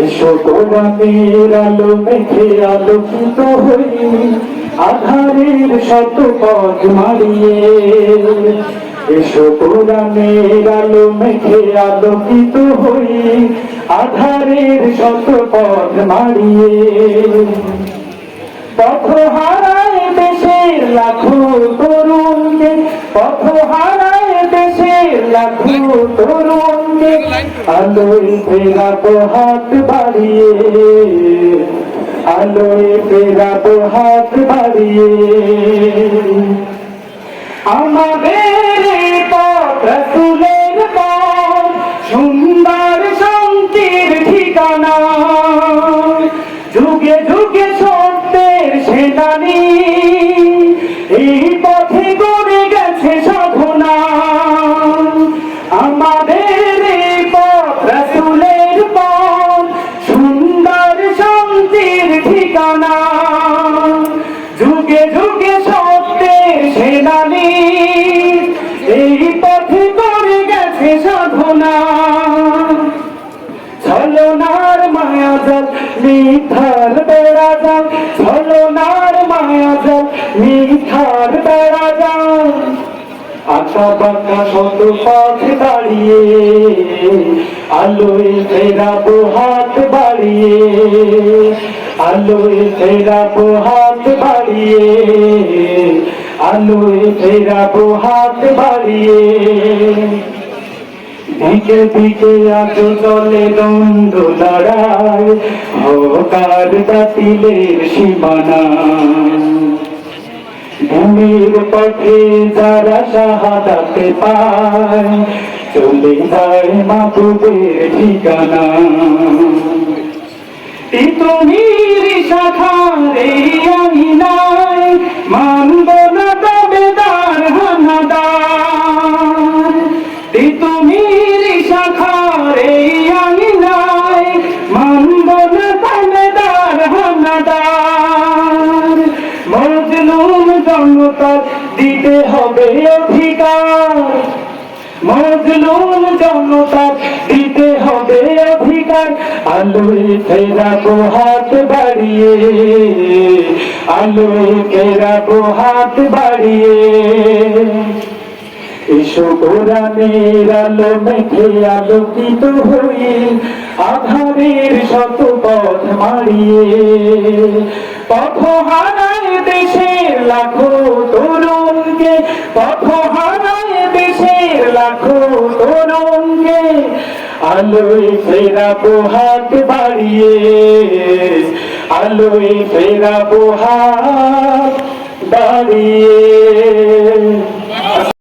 এসো কোরআনের আলো মেখে আলোকিত হই, আধারের শত পথ মারিয়ে। এসো কোরআনের আলো মেখে আলোকিত হই, আধারের শত পথ মারিয়ে। পথ হারায় দেশের লাখো তরুণকে, পথ হারায় দেশের লাখো তরুণকে, আলোয় ফেরাবো হাত বাড়িয়ে, আলোয় ফেরাবো হাত বাড়িয়ে। আমাদের পথ রাসূলের পথ, সুন্দর শান্তির ঠিকানা। যুগে যুগে সত্যের সেনানি, এই পথে গড়ে গেছে সাধনা। আমাদের পথ রাসূলের পথ, সুন্দর শান্তির ঠিকানা। যুগে যুগে সত্যের সেনানি, এই পথে গড়ে গেছে সাধনা। ছলনার মায়াজাল মিথ্যার বেড়াজাল, ছলনার মায়াজাল মিথ্যার বেড়াজাল। আঁকা বাঁকা শত পথ দাঁড়িয়ে, আলোয় ফেরাবো হাত বাড়িয়ে, আলোয় ফেরাবো হাত বাড়িয়ে, আলোয় ফেরাবো হাত বাড়িয়ে। দিকে দিকে আজ চলে দ্বন্দ্ব লড়াই, হকার বাতিলের সীমানা। ভূমির পথে যারা শাহাদাত পায়, চলে যায় মাহবুবের ঠিকানা। তিতুমির শাখারে আঙিনায়, মানব না দাবেদার হানাদার। তিতুমির শাখারে আঙিনায়, মানব না দাবেদার হানাদার। মজলুম জনতার দিতে হবে অধিকার, মজলুম জনতার দিতে হবে অধিকার। আলোয় ফেরাবো হাত বাড়িয়ে, আলোয় ফেরাবো হাত বাড়িয়ে। এসো কোরআনের আলো মেখে আলোকিত হই, আধারের শত পথ মারিয়ে। পথ হারায় দেশের লাখো তরুণকে, পথ হারায় দেশের লাখো তরুণকে, আলোয় ফেরাবো হাত বাড়িয়ে, আলোয় ফেরাবো হাত বাড়িয়ে।